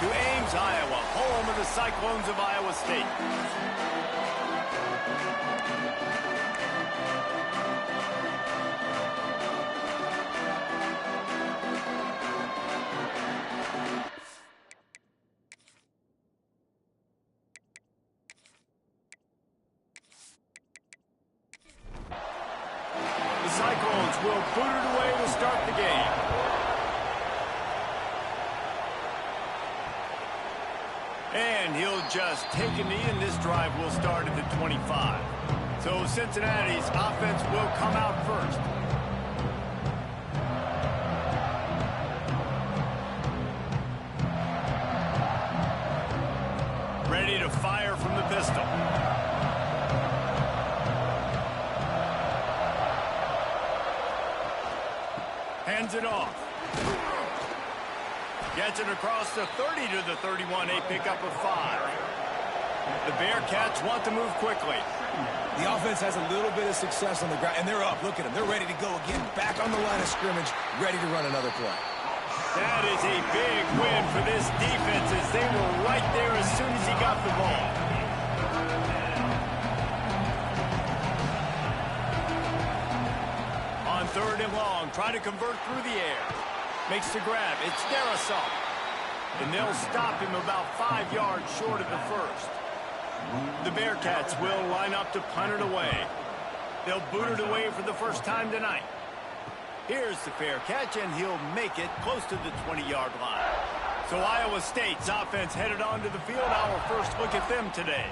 to Ames, Iowa, home of the Cyclones of Iowa State. The Cyclones will boot it away to start the game. And he'll just take a knee, and this drive will start at the 25. So Cincinnati's offense will come out first. Ready to fire from the pistol. Hands it off. Gets it across the 30 to the 31, a pickup of 5. The Bearcats want to move quickly. The offense has a little bit of success on the ground, and they're up. Look at them. They're ready to go again, back on the line of scrimmage, ready to run another play. That is a big win for this defense, as they were right there as soon as he got the ball. On 3rd and long, trying to convert through the air. Makes the grab. It's Darrisaw. And they'll stop him about 5 yards short of the first. The Bearcats will line up to punt it away. They'll boot it away for the first time tonight. Here's the fair catch, and he'll make it close to the 20-yard line. So Iowa State's offense headed onto the field. Our first look at them today.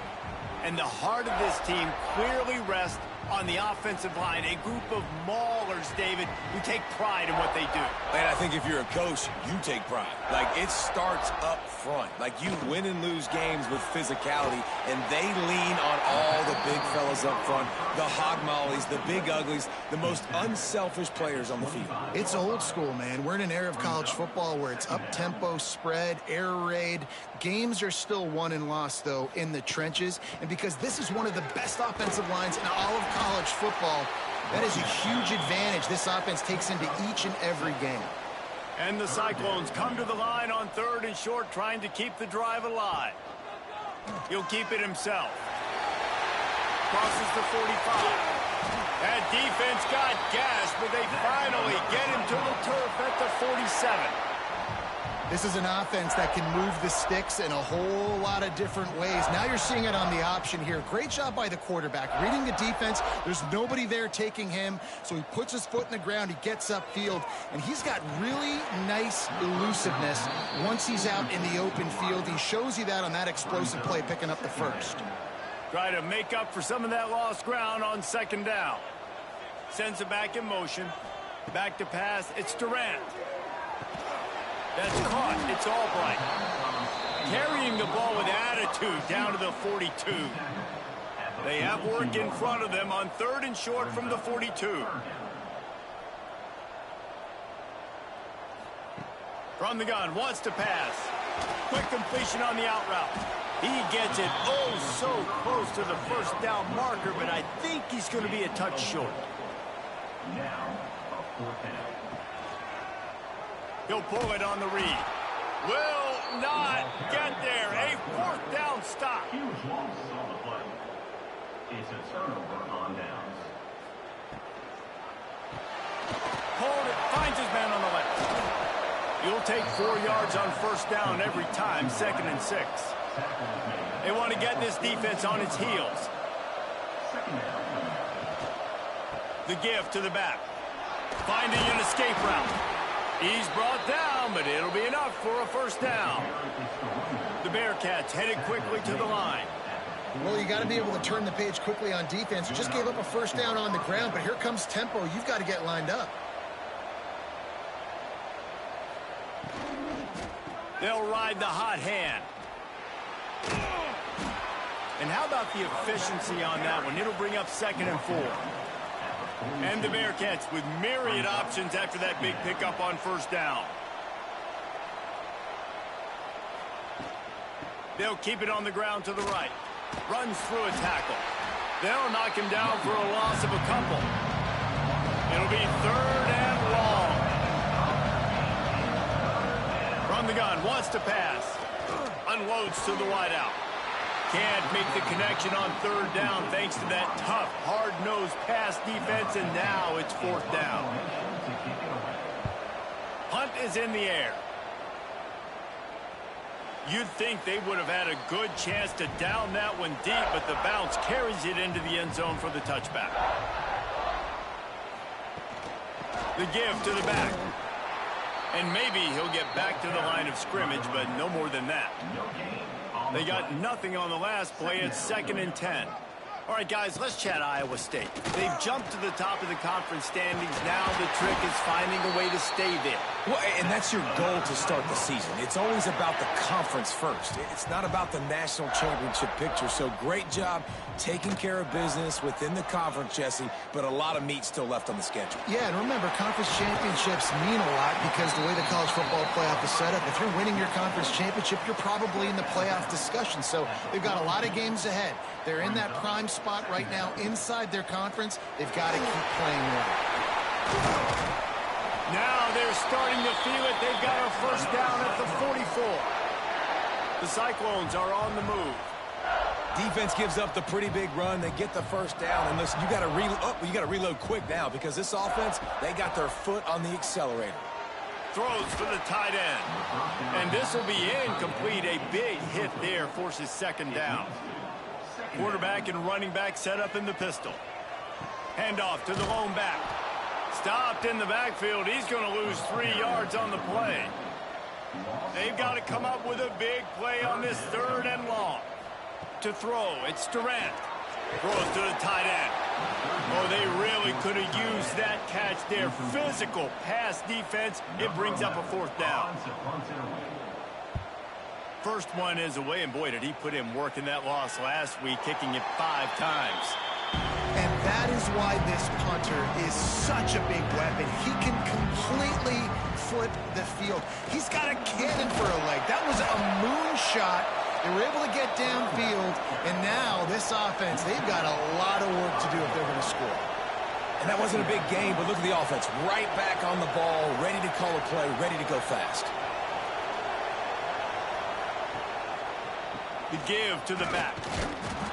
And the heart of this team clearly rests on the offensive line, a group of maulers, David, who take pride in what they do. And I think if you're a coach, you take pride. Like, it starts up front. Like, you win and lose games with physicality, and they lean on all the big fellas up front, the hog mollies, the big uglies, the most unselfish players on the field. It's old school, man. We're in an era of college football where it's up-tempo, spread, air raid. Games are still won and lost, though, in the trenches. And because this is one of the best offensive lines in all of college football, that is a huge advantage this offense takes into each and every game. And the Cyclones come to the line on 3rd and short, trying to keep the drive alive. He'll keep it himself. Crosses the 45. That defense got gassed, but they finally get him to the turf at the 47. This is an offense that can move the sticks in a whole lot of different ways. Now you're seeing it on the option here. Great job by the quarterback. Reading the defense, there's nobody there taking him, so he puts his foot in the ground, he gets upfield, and he's got really nice elusiveness once he's out in the open field. He shows you that on that explosive play, picking up the first. Try to make up for some of that lost ground on 2nd down. Sends it back in motion. Back to pass. It's Durant. That's caught. It's Albright. Carrying the ball with attitude down to the 42. They have work in front of them on 3rd and short from the 42. From the gun, wants to pass. Quick completion on the out route. He gets it oh so close to the 1st down marker, but I think he's going to be a touch short. Now, a 4th down. He'll pull it on the read. Will not get there. A 4th down stop. Huge loss on the play. It's a turnover on downs. Hold it. Finds his man on the left. He'll take 4 yards on 1st down every time. 2nd and 6. They want to get this defense on its heels. The give to the back. Finding an escape route. He's brought down, but it'll be enough for a 1st down. The Bearcats headed quickly to the line. Well, you got to be able to turn the page quickly on defense. You just gave up a 1st down on the ground, but here comes tempo. You've got to get lined up. They'll ride the hot hand. And how about the efficiency on that one? It'll bring up 2nd and 4. And the Bearcats with myriad options after that big pickup on 1st down. They'll keep it on the ground to the right. Runs through a tackle. They'll knock him down for a loss of a couple. It'll be 3rd and long. From the gun, wants to pass. Unloads to the wideout. Can't make the connection on third down thanks to that tough, hard-nosed pass defense, and now it's fourth down. Punt is in the air. You'd think they would have had a good chance to down that one deep, but the bounce carries it into the end zone for the touchback. The give to the back. And maybe he'll get back to the line of scrimmage, but no more than that. They got nothing on the last play. It's 2nd and 10. All right, guys, let's chat Iowa State. They've jumped to the top of the conference standings. Now the trick is finding a way to stay there. Well, and that's your goal to start the season. It's always about the conference first. It's not about the national championship picture. So great job taking care of business within the conference, Jesse, but a lot of meat still left on the schedule. Yeah, and remember, conference championships mean a lot because the way the college football playoff is set up, if you're winning your conference championship, you're probably in the playoff discussion. So they've got a lot of games ahead. They're in that prime spot right now inside their conference. They've got to keep playing well. Now they're starting to feel it. They've got a first down at the 44. The Cyclones are on the move. Defense gives up the pretty big run. They get the first down. And listen, you got to reload quick now because this offense, they got their foot on the accelerator. Throws for the tight end. And this will be incomplete. A big hit there forces 2nd down. Quarterback and running back set up in the pistol. Handoff to the lone back. Stopped in the backfield. He's going to lose 3 yards on the play. They've got to come up with a big play on this 3rd and long. To throw, it's Durant. Throws to the tight end. Oh, they really could have used that catch there. Physical pass defense. It brings up a 4th down. First one is away, and boy, did he put in work in that loss last week, kicking it 5 times. And that is why this punter is such a big weapon. He can completely flip the field. He's got a cannon for a leg. That was a moonshot. They were able to get downfield, and now this offense, they've got a lot of work to do if they're going to score. And that wasn't a big game, but look at the offense. Right back on the ball, ready to call a play, ready to go fast. The give to the back.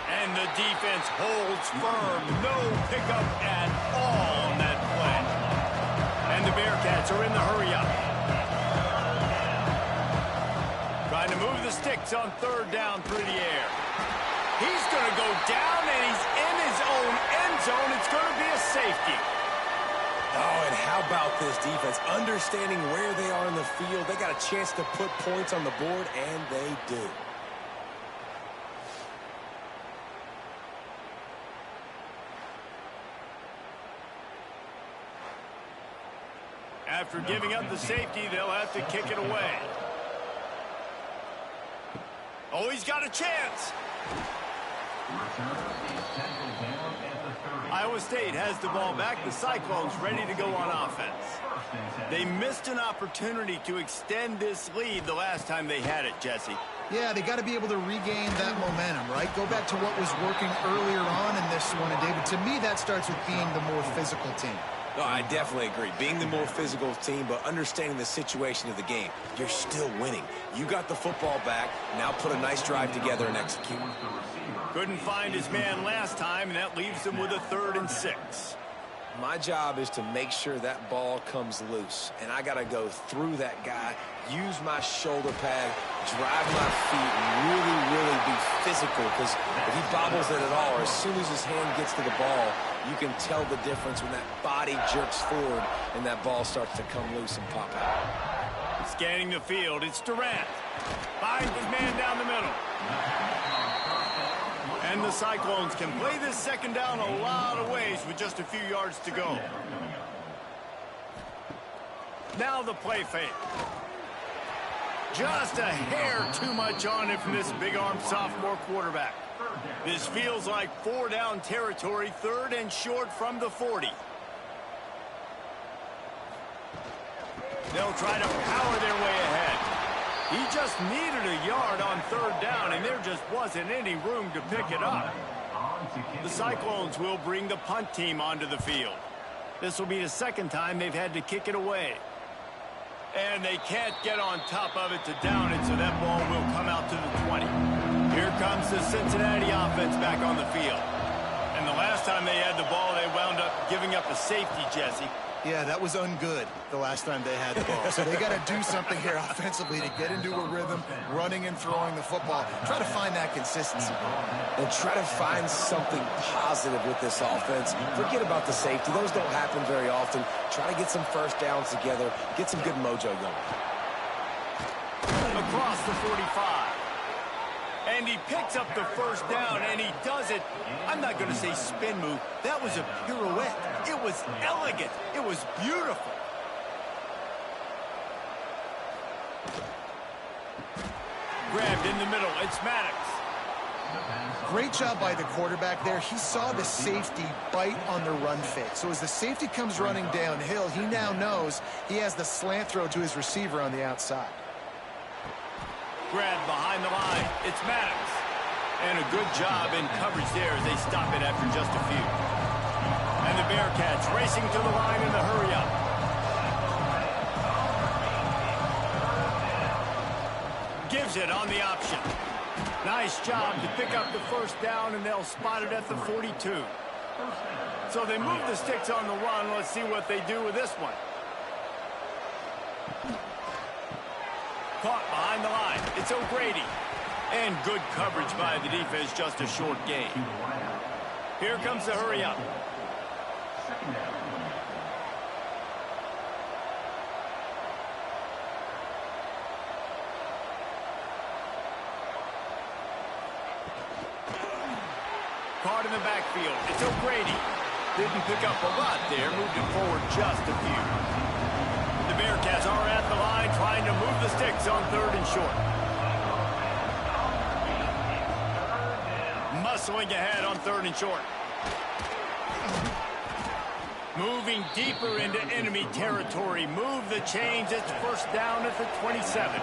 And the defense holds firm. No pickup at all on that play. And the Bearcats are in the hurry-up. Trying to move the sticks on 3rd down through the air. He's going to go down, and he's in his own end zone. It's going to be a safety. Oh, and how about this defense? Understanding where they are in the field. They got a chance to put points on the board, and they do. After giving up the safety, they'll have to kick it away. Oh, he's got a chance. Iowa State has the ball back. The Cyclones ready to go on offense. They missed an opportunity to extend this lead the last time they had it, Jesse. Yeah, they got to be able to regain that momentum, right? Go back to what was working earlier on in this one. And, David, to me, that starts with being the more physical team. No, I definitely agree. Being the more physical team, but understanding the situation of the game. You're still winning. You got the football back. Now put a nice drive together and execute. Couldn't find his man last time, and that leaves him with a 3rd and 6. My job is to make sure that ball comes loose, and I got to go through that guy, use my shoulder pad, drive my feet, and really be physical, because if he bobbles it at all, or as soon as his hand gets to the ball, you can tell the difference when that body jerks forward and that ball starts to come loose and pop out. Scanning the field, it's Durant. Finds his man down the middle. And the Cyclones can play this 2nd down a lot of ways with just a few yards to go. Now the play fake. Just a hair too much on it from this big-armed sophomore quarterback. This feels like 4-down territory, 3rd and short from the 40. They'll try to power their way ahead. He just needed a yard on 3rd down, and there just wasn't any room to pick it up. The Cyclones will bring the punt team onto the field. This will be the 2nd time they've had to kick it away. And they can't get on top of it to down it, so that ball will come out to the comes the Cincinnati offense back on the field. And the last time they had the ball, they wound up giving up a safety, Jesse. Yeah, that was ungood the last time they had the ball. So they got to do something here offensively to get into a rhythm, running and throwing the football. Try to find that consistency. And try to find something positive with this offense. Forget about the safety. Those don't happen very often. Try to get some first downs together. Get some good mojo going. Across the 45. And he picks up the first down, and he does it. I'm not going to say spin move. That was a pirouette. It was elegant. It was beautiful. Grabbed in the middle. It's Maddox. Great job by the quarterback there. He saw the safety bite on the run fake. So as the safety comes running downhill, he now knows he has the slant throw to his receiver on the outside. Grab behind the line. It's Maddox. And a good job in coverage there as they stop it after just a few. And the Bearcats racing to the line in the hurry-up. Gives it on the option. Nice job to pick up the first down, and they'll spot it at the 42. So they move the sticks on the run. Let's see what they do with this one. Caught behind the line. It's O'Grady. And good coverage by the defense, just a short gain. Here comes the hurry-up. Caught in the backfield. It's O'Grady. Didn't pick up a lot there. Moved it forward just a few. The Bearcats are at the line trying to move the sticks on 3rd and short. Muscling ahead on 3rd and short. Moving deeper into enemy territory. Move the chains. It's first down at the 27.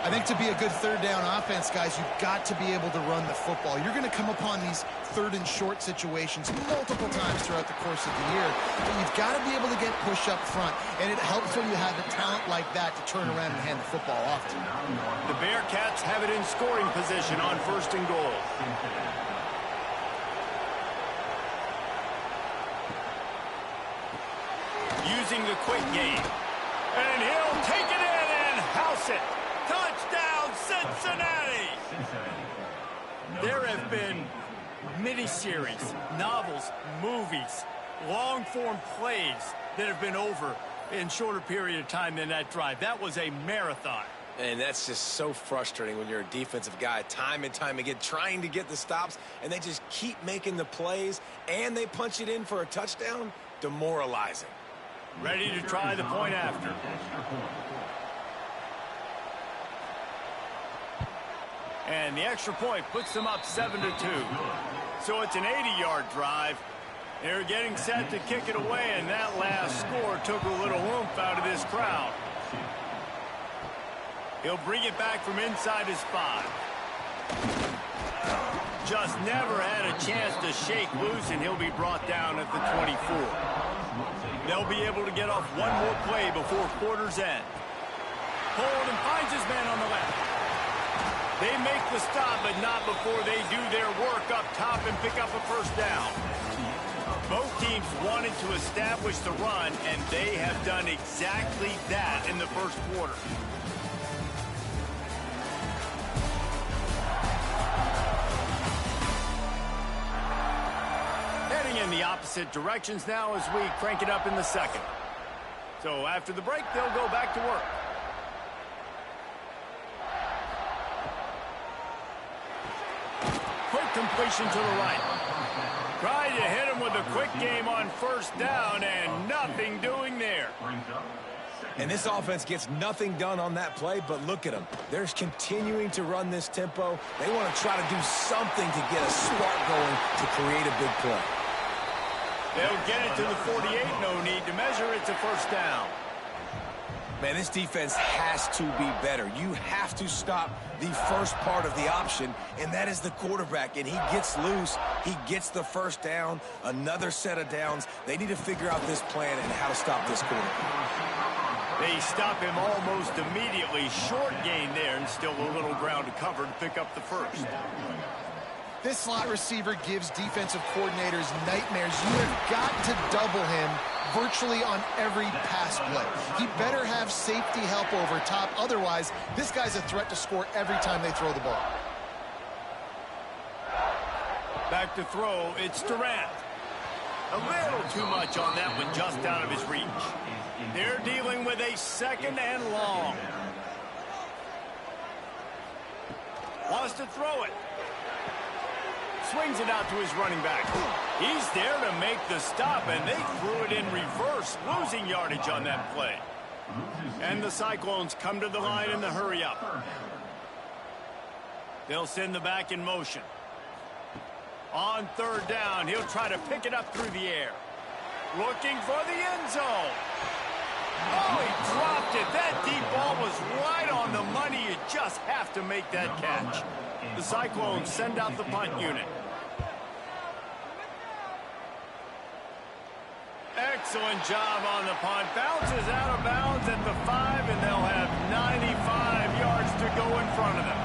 I think to be a good 3rd down offense, guys, you've got to be able to run the football. You're going to come upon these 3rd and short situations multiple times throughout the course of the year. But you've got to be able to get push up front, and it helps when you have a talent like that to turn around and hand the football off to. The Bearcats have it in scoring position on 1st and goal. Using the quick game. And he'll take it in and house it. Touchdown, Cincinnati! There have been miniseries, novels, movies, long-form plays that have been over in shorter period of time than that drive. That was a marathon. And that's just so frustrating when you're a defensive guy, time and time again, trying to get the stops, and they just keep making the plays, and they punch it in for a touchdown. Demoralizing. Ready to try the point after. And the extra point puts them up 7-2. So it's an 80-yard drive. They're getting set to kick it away, and that last score took a little oomph out of this crowd. He'll bring it back from inside his 5. Just never had a chance to shake loose, and he'll be brought down at the 24. They'll be able to get off one more play before quarter's end. Holden finds his man on the left. They make the stop, but not before they do their work up top and pick up a first down. Both teams wanted to establish the run, and they have done exactly that in the first quarter. Heading in the opposite directions now as we crank it up in the second. So after the break, they'll go back to work. Quick completion to the right. Tried to hit him with a quick game on first down, and nothing doing there. And this offense gets nothing done on that play, but look at them. They're continuing to run this tempo. They want to try to do something to get a spark going to create a big play. They'll get it to the 48. No need to measure. It's a first down. Man, this defense has to be better. You have to stop the first part of the option, and that is the quarterback. And he gets loose. He gets the first down, another set of downs. They need to figure out this plan and how to stop this quarterback. They stop him almost immediately. Short gain there and still a little ground to cover to pick up the first. This slot receiver gives defensive coordinators nightmares. You have got to double him virtually on every pass play. He better have safety help over top. Otherwise, this guy's a threat to score every time they throw the ball. Back to throw, it's Durant. A little too much on that one, just out of his reach. They're dealing with a second and long. Wants to throw it. Swings it out to his running back. He's there to make the stop, and they threw it in reverse, losing yardage on that play. And the Cyclones come to the line in the hurry-up. They'll send the back in motion. On third down, he'll try to pick it up through the air. Looking for the end zone. Oh, he dropped it. That deep ball was right on the money. You just have to make that catch. The Cyclones send out the punt unit. Excellent job on the punt. Bounces out of bounds at the 5, and they'll have 95 yards to go in front of them.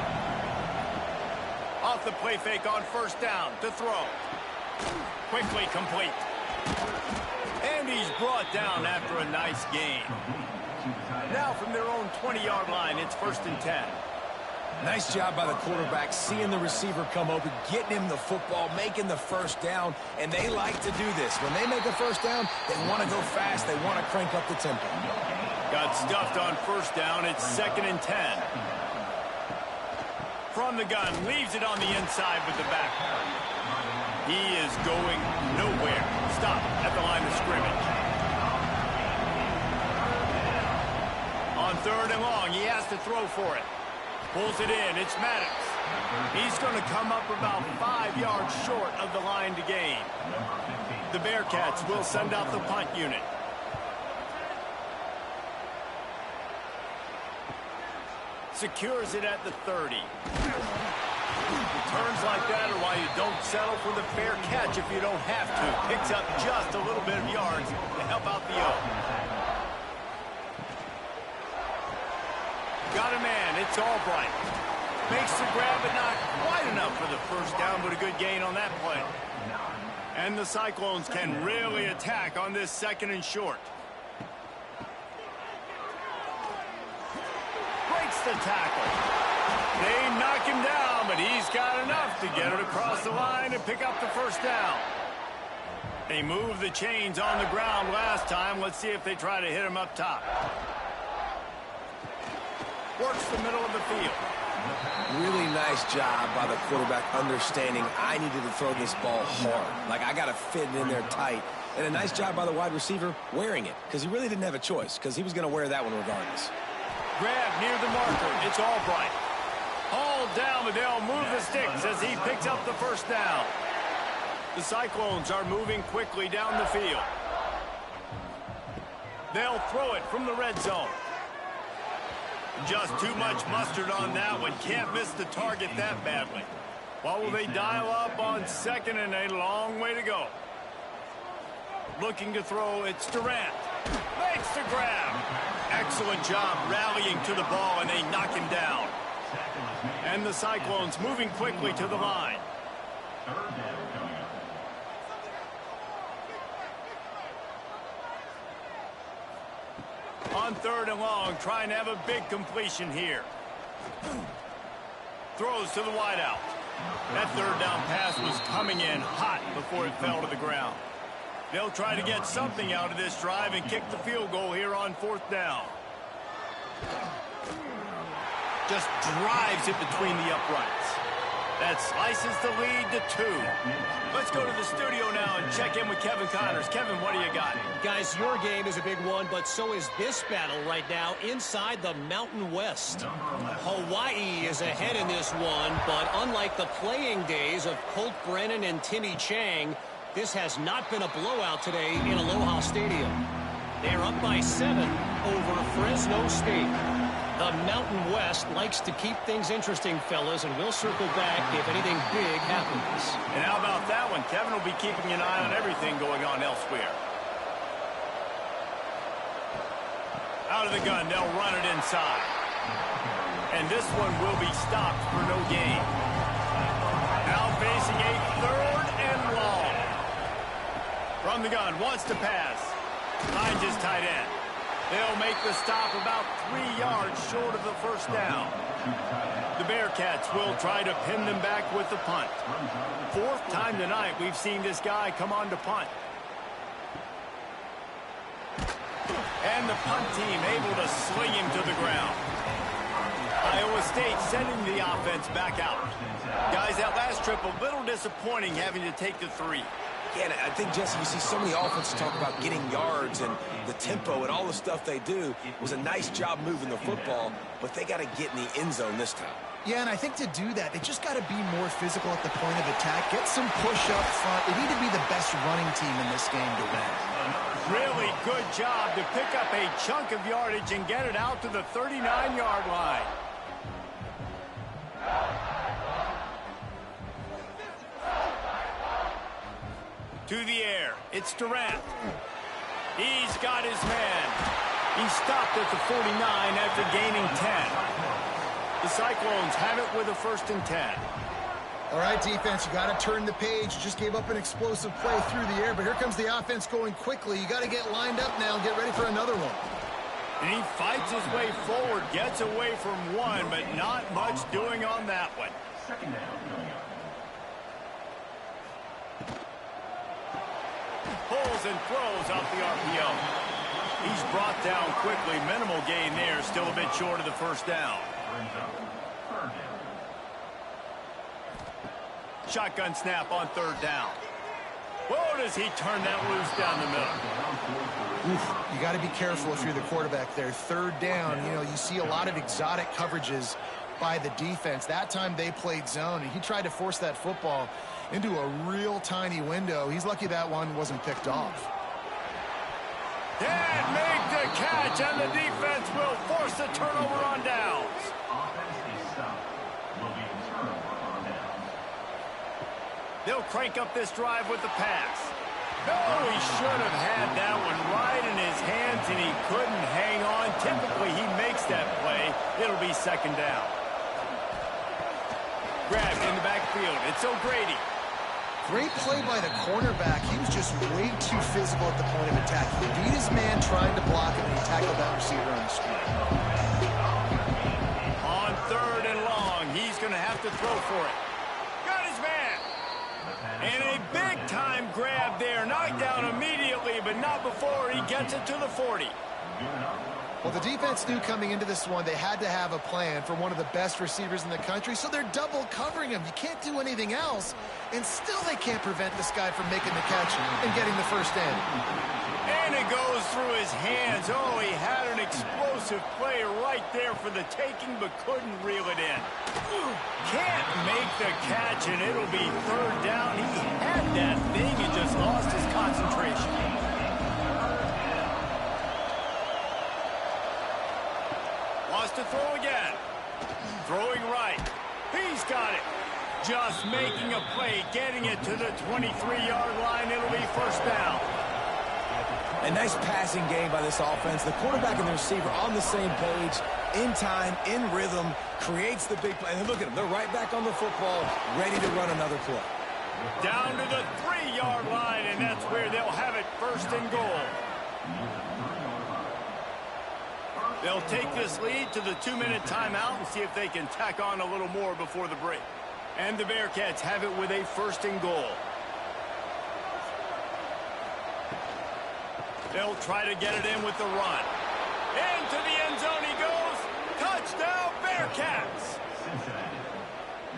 Off the play fake on first down to throw. Quickly complete. And he's brought down after a nice gain. Now from their own 20-yard line, it's 1st and 10. Nice job by the quarterback, seeing the receiver come open, getting him the football, making the first down, and they like to do this. When they make a first down, they want to go fast. They want to crank up the tempo. Got stuffed on first down. It's 2nd and 10. From the gun, leaves it on the inside with the back. He is going nowhere. Stop at the line of scrimmage. On third and long, he has to throw for it. Pulls it in. It's Maddox. He's going to come up about 5 yards short of the line to gain. The Bearcats will send out the punt unit. Secures it at the 30. Turns like that are why you don't settle for the fair catch if you don't have to. Picks up just a little bit of yards to help out the O. Got a man. It's Albright. Makes the grab, but not quite enough for the first down, but a good gain on that play. And the Cyclones can really attack on this 2nd and short. Breaks the tackle. They knock him down, but he's got enough to get it across the line and pick up the first down. They moved the chains on the ground last time. Let's see if they try to hit him up top. Works the middle of the field. Really nice job by the quarterback understanding I needed to throw this ball hard. Like, I got to fit it in there tight. And a nice job by the wide receiver wearing it, because he really didn't have a choice, because he was going to wear that one regardless. Grab near the marker. It's Albright. Hauled down, but they'll move the sticks as he picks up the first down. The Cyclones are moving quickly down the field. They'll throw it from the red zone. Just too much mustard on that one. Can't miss the target that badly. What will they dial up on 2nd and a long way to go? Looking to throw, it's Durant. Makes the grab. Excellent job rallying to the ball, and they knock him down. And the Cyclones moving quickly to the line. On third and long, trying to have a big completion here. Throws to the wideout. That third down pass was coming in hot before it fell to the ground. They'll try to get something out of this drive and kick the field goal here on 4th down. Just drives it between the uprights. That slices the lead to 2. Let's go to the studio now and check in with Kevin Connors. Kevin, what do you got? Guys, your game is a big one, but so is this battle right now inside the Mountain West. Hawaii is ahead in this one, but unlike the playing days of Colt Brennan and Timmy Chang, this has not been a blowout today in Aloha Stadium. They're up by 7 over Fresno State. The Mountain West likes to keep things interesting, fellas, and we'll circle back if anything big happens. And how about that one? Kevin will be keeping an eye on everything going on elsewhere. Out Out of the gun, they'll run it inside. And this one will be stopped for no gain. Now facing a 3rd and long. From the gun, wants to pass. Finds his tight end. They'll make the stop about 3 yards short of the first down. The Bearcats will try to pin them back with the punt. 4th time tonight we've seen this guy come on to punt. And the punt team able to sling him to the ground. Iowa State sending the offense back out. Guys, that last trip a little disappointing having to take the 3. Yeah, I think, Jesse, you see so many offenses talk about getting yards and the tempo and all the stuff they do. It was a nice job moving the football, but they got to get in the end zone this time. Yeah, and I think to do that, they just got to be more physical at the point of attack. Get some push up front. They need to be the best running team in this game to win. Really good job to pick up a chunk of yardage and get it out to the 39-yard line. To the air, it's Durant. He's got his man. He stopped at the 49 after gaining 10. The Cyclones have it with a 1st and 10. All right, defense, you got to turn the page. You just gave up an explosive play through the air, but here comes the offense going quickly. You got to get lined up now and get ready for another one. And he fights his way forward, gets away from one, but not much doing on that one. 2nd down. Pulls and throws off the RPO. He's brought down quickly. Minimal gain there. Still a bit short of the 1st down. Shotgun snap on 3rd down. Whoa, does he turn that loose down the middle. Oof, you got to be careful if you're the quarterback there. 3rd down, you know, you see a lot of exotic coverages by the defense. That time they played zone, and he tried to force that football into a real tiny window. He's lucky that one wasn't picked off. Dad make the catch, and the defense will force the turnover on downs. They'll crank up this drive with the pass. Oh, he should have had that one right in his hands, and he couldn't hang on. Typically, he makes that play. It'll be 2nd down. Grabbed in the backfield. It's O'Grady. Great play by the cornerback. He was just way too physical at the point of attack. He beat his man trying to block him, and he tackled that receiver on the screen. On 3rd and long, he's going to have to throw for it. Got his man. And a big-time grab there. Knocked down immediately, but not before he gets it to the 40. Well, the defense knew coming into this one they had to have a plan for one of the best receivers in the country, so they're double covering him. You can't do anything else, and still they can't prevent this guy from making the catch and getting the 1st in. And it goes through his hands. Oh, he had an explosive play right there for the taking, but couldn't reel it in. Can't make the catch, and it'll be 3rd down. He had that thing and just lost his concentration. Wants to throw again. Throwing right. He's got it. Just making a play, getting it to the 23-yard line. It'll be 1st down. A nice passing game by this offense. The quarterback and the receiver on the same page, in time, in rhythm, creates the big play. And look at them. They're right back on the football, ready to run another play. Down to the 3-yard line, and that's where they'll have it 1st and goal. They'll take this lead to the 2-minute timeout and see if they can tack on a little more before the break. And the Bearcats have it with a 1st and goal. They'll try to get it in with the run. Into the end zone he goes. Touchdown, Bearcats!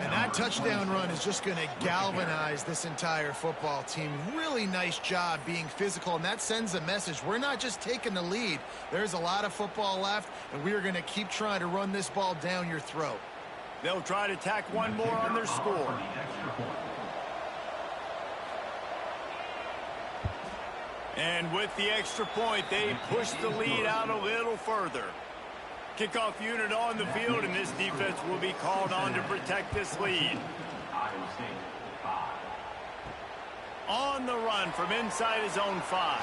And that touchdown run is just going to galvanize this entire football team. Really nice job being physical, and that sends a message. We're not just taking the lead. There's a lot of football left, and we are going to keep trying to run this ball down your throat. They'll try to tack one more on their score. And with the extra point, they push the lead out a little further. Kickoff unit on the field, and this defense will be called on to protect this lead. On the run from inside his own 5.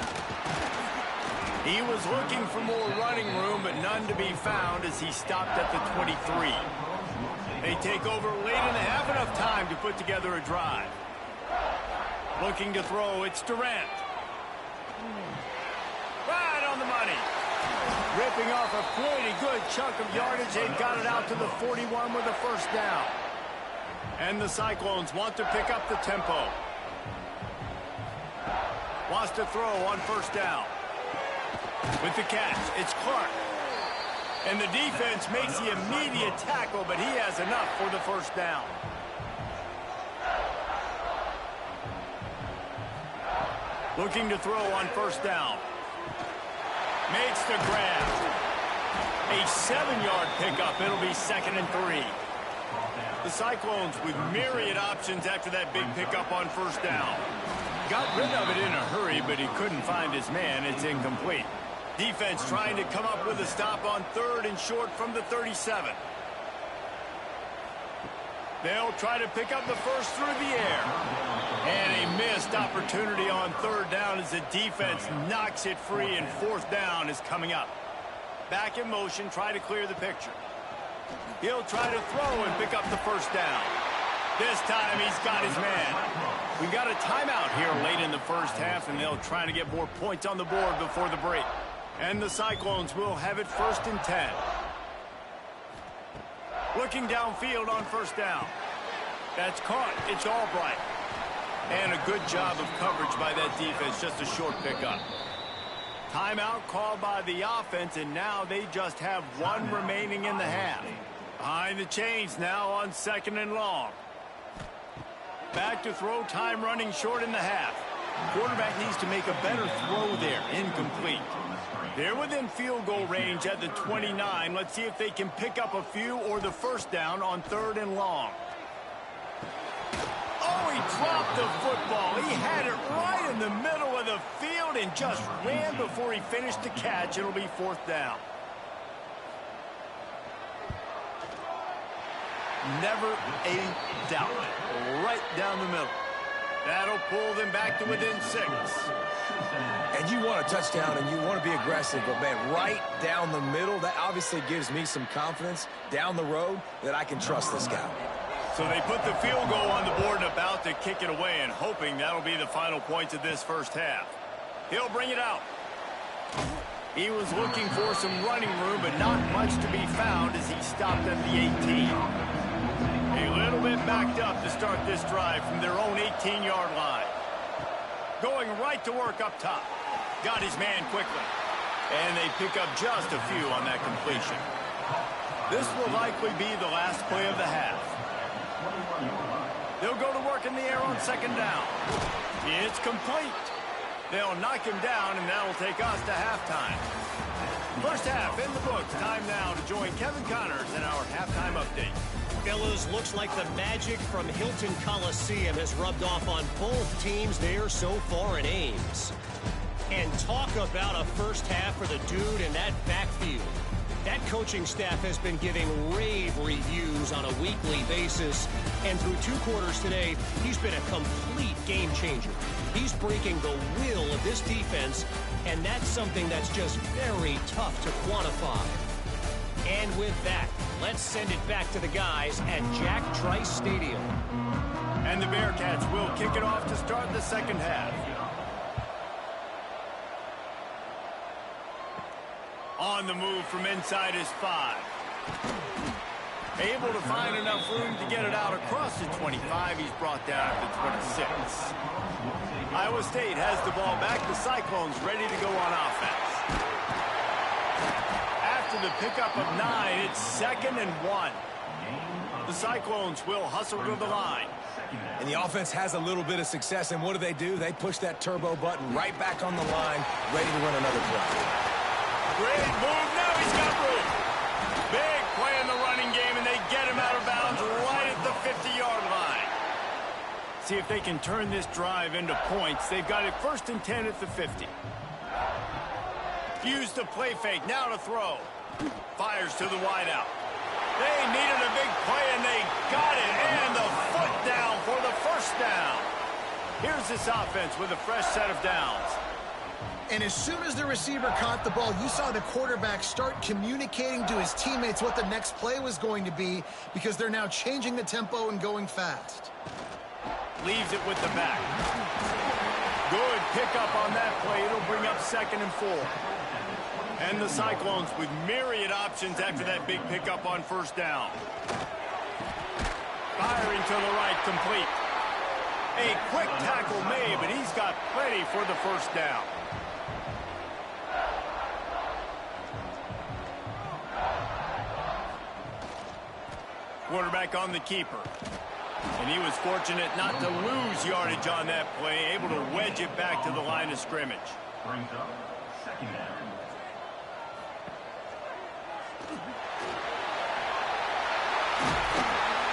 He was looking for more running room, but none to be found as he stopped at the 23. They take over late in the half, enough time to put together a drive. Looking to throw, it's Durant. Right on the money. Ripping off a pretty good chunk of yardage. They've got it out to the 41 with a first down. And the Cyclones want to pick up the tempo. Wants to throw on first down. With the catch, it's Clark. And the defense makes the immediate tackle, but he has enough for the first down. Looking to throw on first down. Makes the grab. A 7-yard pickup. It'll be 2nd and 3. The Cyclones with myriad options after that big pickup on first down. Got rid of it in a hurry, but he couldn't find his man. It's incomplete. Defense trying to come up with a stop on 3rd and short from the 37. They'll try to pick up the first through the air. And a missed opportunity on 3rd down as the defense knocks it free, and 4th down is coming up. Back in motion, try to clear the picture. He'll try to throw and pick up the first down. This time he's got his man. We've got a timeout here late in the first half, and they'll try to get more points on the board before the break. And the Cyclones will have it 1st and 10. Looking downfield on first down. That's caught. It's Albright. And a good job of coverage by that defense. Just a short pickup. Timeout called by the offense, and now they just have 1 remaining in the half. Behind the chains now on 2nd and long. Back to throw, time running short in the half. Quarterback needs to make a better throw there. Incomplete. They're within field goal range at the 29. Let's see if they can pick up a few or the first down on 3rd and long. Oh, he dropped the football. He had it right in the middle of the field and just ran before he finished the catch. It'll be 4th down. Never a doubt. Right down the middle. That'll pull them back to within 6. And you want a touchdown and you want to be aggressive, but man, right down the middle, that obviously gives me some confidence down the road that I can trust this guy. So they put the field goal on the board and about to kick it away, and hoping that'll be the final points of this first half. He'll bring it out. He was looking for some running room, but not much to be found as he stopped at the 18. A little bit backed up to start this drive from their own 18-yard line. Going right to work up top. Got his man quickly. And they pick up just a few on that completion. This will likely be the last play of the half. They'll go to work in the air on 2nd down. It's complete. They'll knock him down, and that'll take us to halftime. First half in the books. Time now to join Kevin Connors in our halftime update. Fellas, looks like the magic from Hilton Coliseum has rubbed off on both teams there so far in Ames. And talk about a first half for the dude in that backfield. That coaching staff has been giving rave reviews on a weekly basis. And through 2 quarters today, he's been a complete game changer. He's breaking the will of this defense, and that's something that's just very tough to quantify. And with that, let's send it back to the guys at Jack Trice Stadium. And the Bearcats will kick it off to start the second half. On the move from inside his 5. Able to find enough room to get it out across the 25. He's brought down at the 26. Iowa State has the ball back. The Cyclones ready to go on offense. After the pickup of 9, it's 2nd and 1. The Cyclones will hustle to the line. And the offense has a little bit of success, and what do? They push that turbo button right back on the line, ready to run another play. Great move. Now he's got room. Big play in the running game, and they get him out of bounds right at the 50-yard line. See if they can turn this drive into points. They've got it 1st and 10 at the 50. Use the play fake. Now to throw. Fires to the wideout. They needed a big play, and they got it. And the foot down for the first down. Here's this offense with a fresh set of downs. And as soon as the receiver caught the ball, you saw the quarterback start communicating to his teammates what the next play was going to be because they're now changing the tempo and going fast. Leaves it with the back. Good pickup on that play. It'll bring up 2nd and 4. And the Cyclones with myriad options after that big pickup on 1st down. Firing to the right, complete. A quick tackle made, but he's got plenty for the 1st down. Quarterback on the keeper. And he was fortunate not to lose yardage on that play, able to wedge it back to the line of scrimmage. Brings up 2nd down.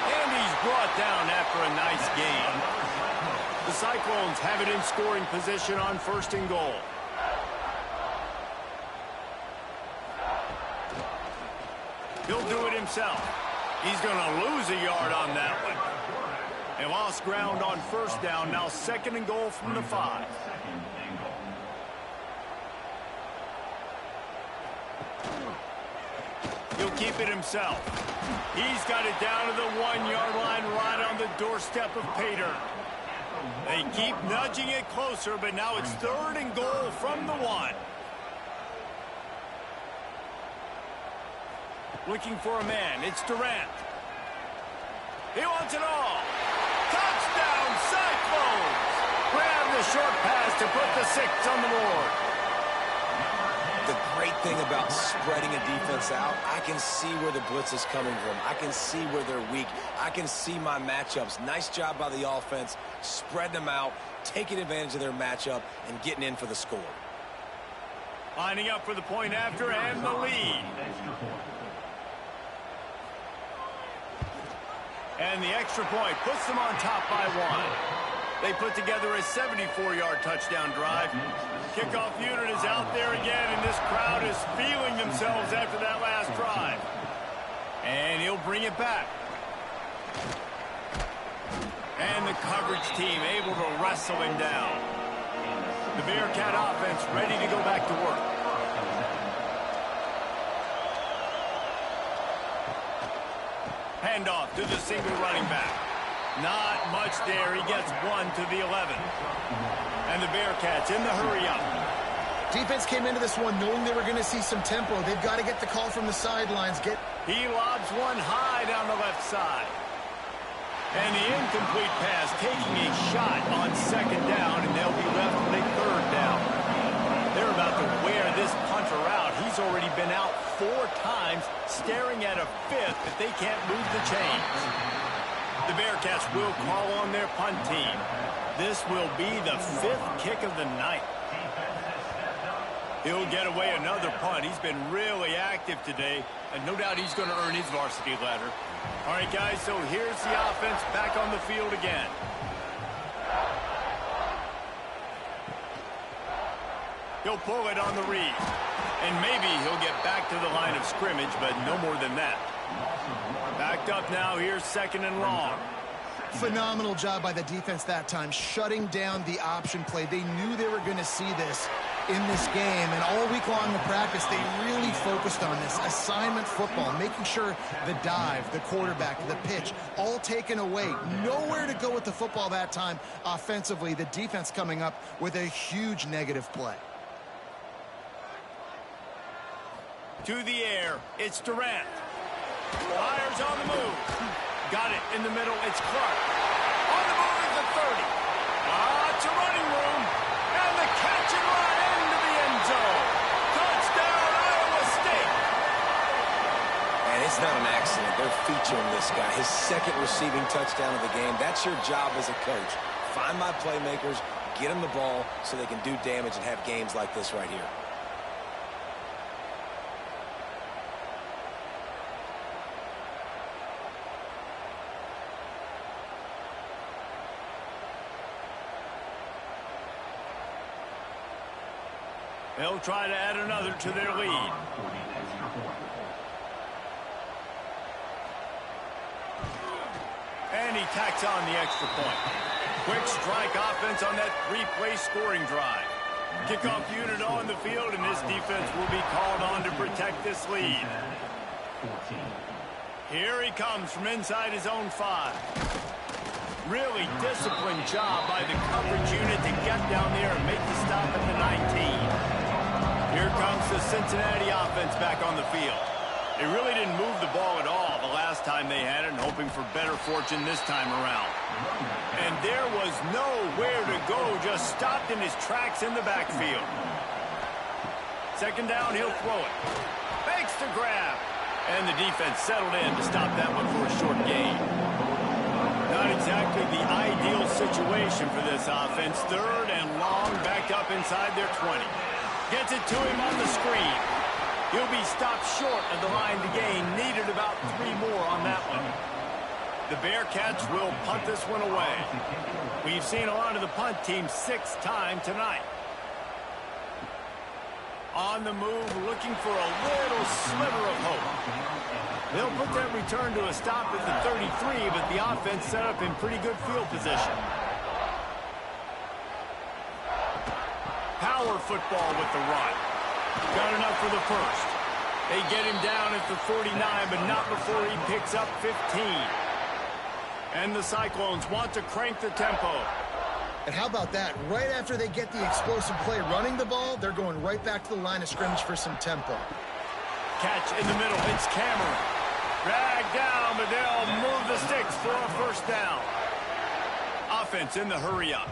And he's brought down after a nice gain. The Cyclones have it in scoring position on 1st and goal. He'll do it himself. He's going to lose a yard on that one. They lost ground on 1st down. Now 2nd and goal from the 5. He'll keep it himself. He's got it down to the 1-yard line right on the doorstep of Pater. They keep nudging it closer, but now it's 3rd and goal from the 1. Looking for a man. It's Durant. He wants it all. Touchdown, Cyclones! Grab the short pass to put the 6 on the board. The great thing about spreading a defense out, I can see where the blitz is coming from. I can see where they're weak. I can see my matchups. Nice job by the offense, spreading them out, taking advantage of their matchup, and getting in for the score. Lining up for the point after and the lead. And the extra point puts them on top by 1. They put together a 74-yard touchdown drive. Kickoff unit is out there again, and this crowd is feeling themselves after that last drive. And he'll bring it back. And the coverage team able to wrestle him down. The Bearcat offense ready to go back to work. Handoff to the single running back. Not much there. He gets 1 to the 11. And the Bearcats in the hurry up. Defense came into this one knowing they were going to see some tempo. They've got to get the call from the sidelines. He lobs one high down the left side. And the incomplete pass taking a shot on 2nd down, and they'll be left with a 3rd down. They're about to wear this punter out. He's already been out 4 times, staring at a 5th if they can't move the chains. The Bearcats will call on their punt team. This will be the 5th kick of the night. He'll get away another punt. He's been really active today, and no doubt he's going to earn his varsity letter. All right, guys, so here's the offense back on the field again. He'll pull it on the read. And maybe he'll get back to the line of scrimmage, but no more than that. Backed up now. Here's 2nd and long. Phenomenal job by the defense that time, shutting down the option play. They knew they were going to see this in this game, and all week long in practice, they really focused on this. Assignment football, making sure the dive, the quarterback, the pitch, all taken away. Nowhere to go with the football that time offensively. The defense coming up with a huge negative play. To the air, it's Durant. Fires on the move. Got it in the middle, it's Clark. On the move is the 30. Lots of running room. And the catch and run into the end zone. Touchdown, Iowa State. And it's not an accident. They're featuring this guy. His 2nd receiving touchdown of the game. That's your job as a coach. Find my playmakers, get them the ball so they can do damage and have games like this right here. They'll try to add another to their lead. And he tacks on the extra point. Quick strike offense on that 3-play scoring drive. Kickoff unit on the field, and this defense will be called on to protect this lead. 14. Here he comes from inside his own 5. Really disciplined job by the coverage unit to get down there and make the stop at the 19. Here comes the Cincinnati offense back on the field. They really didn't move the ball at all the last time they had it, and hoping for better fortune this time around. And there was nowhere to go, just stopped in his tracks in the backfield. Second down, he'll throw it. Fakes the grab. And the defense settled in to stop that one for a short gain. Not exactly the ideal situation for this offense. Third and long, backed up inside their 20. Gets it to him on the screen. He'll be stopped short of the line to gain. Needed about 3 more on that one. The Bearcats will punt this one away. We've seen a lot of the punt team 6 times tonight. On the move, looking for a little sliver of hope. They'll put that return to a stop at the 33, but the offense set up in pretty good field position. Power football with the run. Got enough for the first. They get him down at the 49, but not before he picks up 15. And the Cyclones want to crank the tempo. And how about that? Right after they get the explosive play running the ball, they're going right back to the line of scrimmage for some tempo. Catch in the middle. It's Cameron. Dragged down, but they'll move the sticks for a first down. Offense in the hurry up.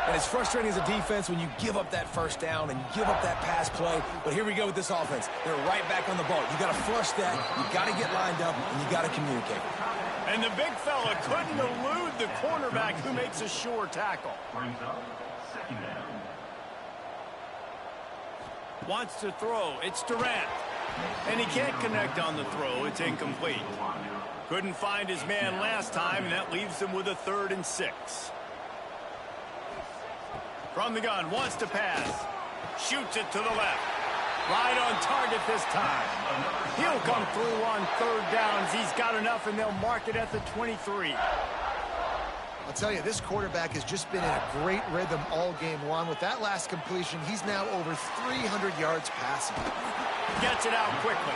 And it's frustrating as a defense when you give up that first down and you give up that pass play. But here we go with this offense. They're right back on the ball. You got to flush that. You got to get lined up, and you got to communicate. And the big fella couldn't elude the cornerback who makes a sure tackle. Brings up second down. Wants to throw. It's Durant. And he can't connect on the throw. It's incomplete. Couldn't find his man last time, and that leaves him with a 3rd and 6. From the gun, wants to pass. Shoots it to the left. Right on target this time. He'll come through on 3rd downs. He's got enough, and they'll mark it at the 23. I'll tell you, this quarterback has just been in a great rhythm all game long. With that last completion, he's now over 300 yards passing. Gets it out quickly.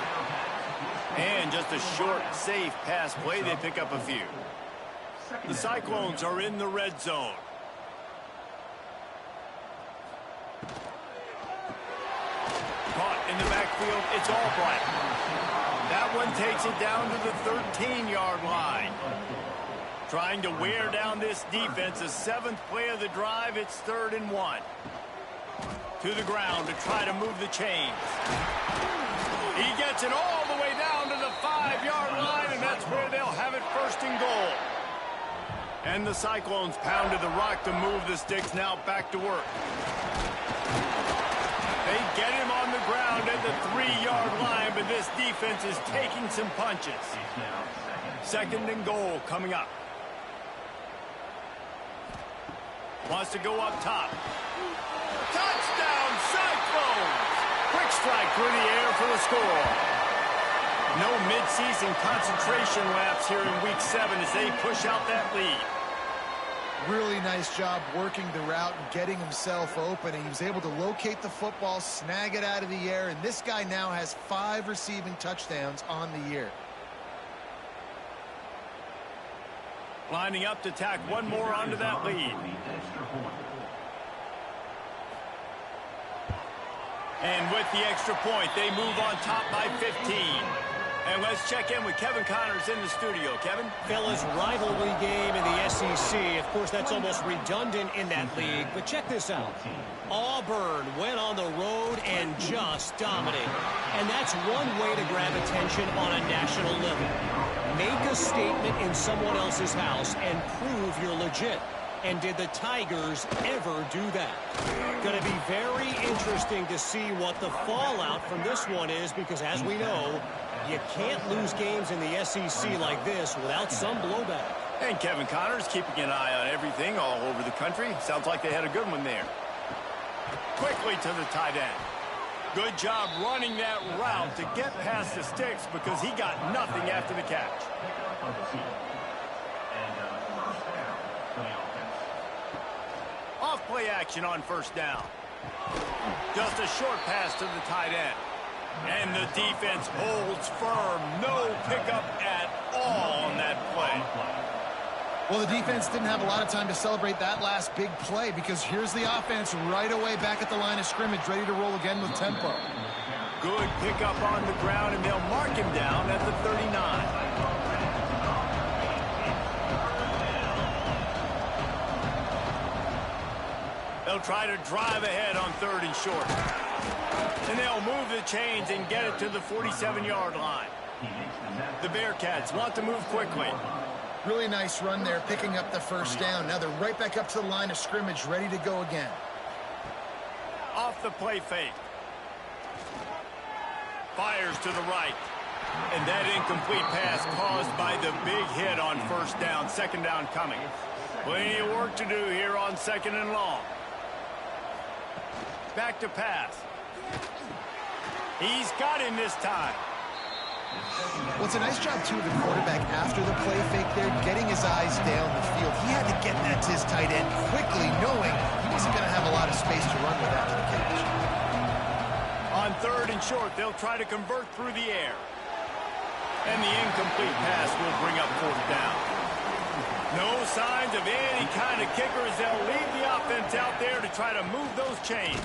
And just a short, safe pass play. They pick up a few. The Cyclones are in the red zone. Caught in the backfield, it's Albright. That one takes it down to the 13-yard line. Trying to wear down this defense. The 7th play of the drive, it's 3rd and 1. To the ground to try to move the chains. He gets it all the way down to the 5-yard line, and that's where they'll have it 1st and goal. And the Cyclones pounded the rock to move the sticks. Now back to work. They get him on the ground at the 3-yard line, but this defense is taking some punches. 2nd and goal coming up. Wants to go up top. Touchdown, Cyclones! Quick strike through the air for the score. No midseason concentration laps here in Week 7 as they push out that lead. Really nice job working the route and getting himself open. And he was able to locate the football, snag it out of the air, and this guy now has 5 receiving touchdowns on the year. Lining up to tack one more onto that lead. And with the extra point, they move on top by 15. And let's check in with Kevin Connors in the studio. Kevin? Fellas, rivalry game in the SEC. Of course, that's almost redundant in that league. But check this out. Auburn went on the road and just dominated. And that's one way to grab attention on a national level. Make a statement in someone else's house and prove you're legit. And did the Tigers ever do that? Going to be very interesting to see what the fallout from this one is, because as we know, you can't lose games in the SEC like this without some blowback. And Kevin Connors keeping an eye on everything all over the country. Sounds like they had a good one there. Quickly to the tight end. Good job running that route to get past the sticks because he got nothing after the catch. Off play action on 1st down. Just a short pass to the tight end. And the defense holds firm. No pickup at all on that play. Well, the defense didn't have a lot of time to celebrate that last big play because here's the offense right away back at the line of scrimmage, ready to roll again with tempo. Good pickup on the ground, and they'll mark him down at the 39. They'll try to drive ahead on 3rd and short. And they'll move the chains and get it to the 47-yard line. The Bearcats want to move quickly. Really nice run there, picking up the first down. Now they're right back up to the line of scrimmage, ready to go again. Off the play fake. Fires to the right. And that incomplete pass caused by the big hit on 1st down. 2nd down coming. Plenty of work to do here on 2nd and long. Back to pass. He's got him this time. Well, it's a nice job, too, of the quarterback after the play fake there, getting his eyes down the field. He had to get that to his tight end quickly, knowing he wasn't going to have a lot of space to run with after the catch. On 3rd and short, they'll try to convert through the air. And the incomplete pass will bring up 4th down. No signs of any kind of kickers. They'll leave the offense out there to try to move those chains.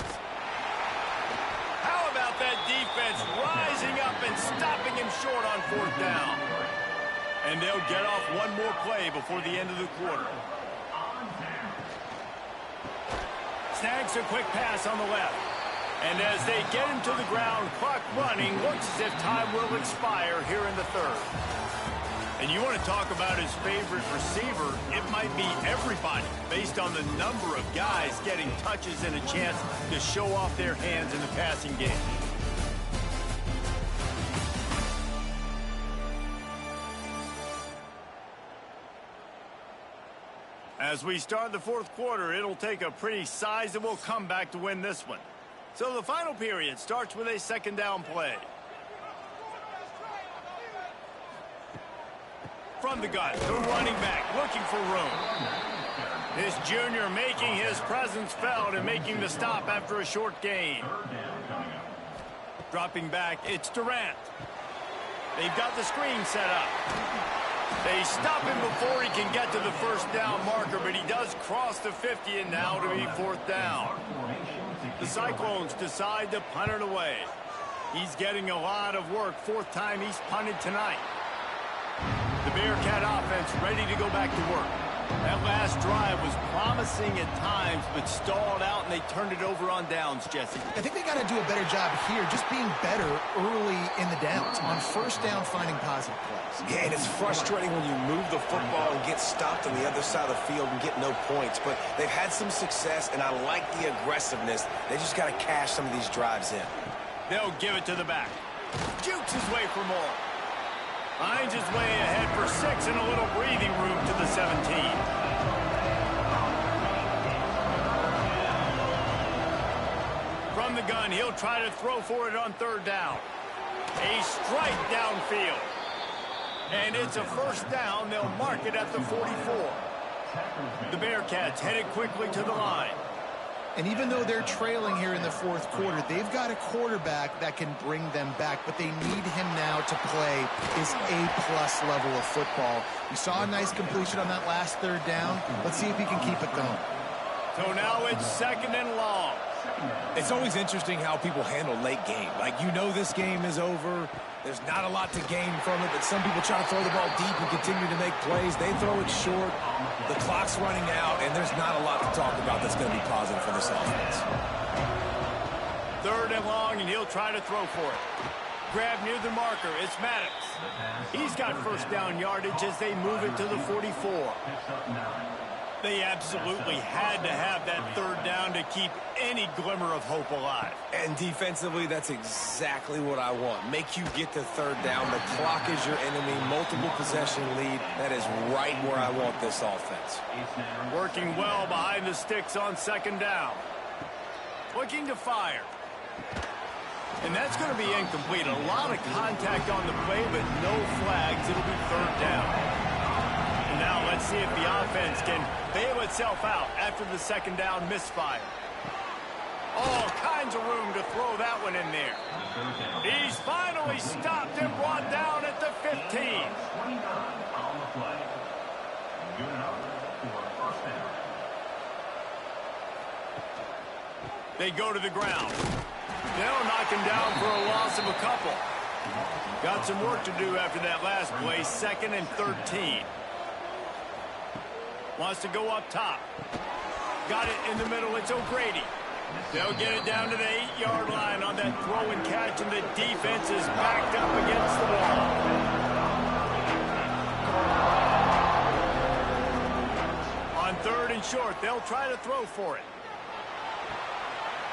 How about that defense rising up and stopping him short on 4th down? And they'll get off one more play before the end of the quarter. Snags a quick pass on the left. And as they get him to the ground, clock running, looks as if time will expire here in the 3rd. And you want to talk about his favorite receiver, it might be everybody, based on the number of guys getting touches and a chance to show off their hands in the passing game. As we start the 4th quarter, it'll take a pretty sizable comeback to win this one. So the final period starts with a 2nd down play. From the gun, the running back looking for room. This junior making his presence felt and making the stop after a short gain. Dropping back, it's Durant. They've got the screen set up. They stop him before he can get to the 1st down marker, but he does cross the 50 and now to be 4th down. The Cyclones decide to punt it away. He's getting a lot of work. 4th time he's punted tonight. The Bearcat offense ready to go back to work. That last drive was promising at times, but stalled out, and they turned it over on downs, Jesse. I think they got to do a better job here, just being better early in the downs. On 1st down, finding positive plays. Yeah, and it's frustrating when you move the football and get stopped on the other side of the field and get no points. But they've had some success, and I like the aggressiveness. They just got to cash some of these drives in. They'll give it to the back. Jukes his way for more. Finds his way ahead for 6 and a little breathing room to the 17. From the gun, he'll try to throw for it on 3rd down. A strike downfield. And it's a 1st down. They'll mark it at the 44. The Bearcats headed quickly to the line. And even though they're trailing here in the 4th quarter, they've got a quarterback that can bring them back, but they need him now to play his A-plus level of football. We saw a nice completion on that last 3rd down. Let's see if he can keep it going. So now it's 2nd and long. It's always interesting how people handle late game. Like, you know this game is over. There's not a lot to gain from it, but some people try to throw the ball deep and continue to make plays. They throw it short. The clock's running out, and there's not a lot to talk about that's going to be positive for this offense. 3rd and long, and he'll try to throw for it. Grab near the marker. It's Maddox. He's got 1st down yardage as they move it to the 44. They absolutely had to have that 3rd down to keep any glimmer of hope alive. And defensively, that's exactly what I want. Make you get to 3rd down. The clock is your enemy. Multiple possession lead. That is right where I want this offense. Working well behind the sticks on 2nd down. Looking to fire. And that's going to be incomplete. A lot of contact on the play, but no flags. It'll be 3rd down. Now let's see if the offense can bail itself out after the 2nd down misfire. All kinds of room to throw that one in there. He's finally stopped and brought down at the 15. 29 on the play. Good enough for a first down. They go to the ground. They'll knock him down for a loss of a couple. Got some work to do after that last play. 2nd and 13. Wants to go up top. Got it in the middle. It's O'Grady. They'll get it down to the 8-yard line on that throw and catch, and the defense is backed up against the wall. On 3rd and short, they'll try to throw for it.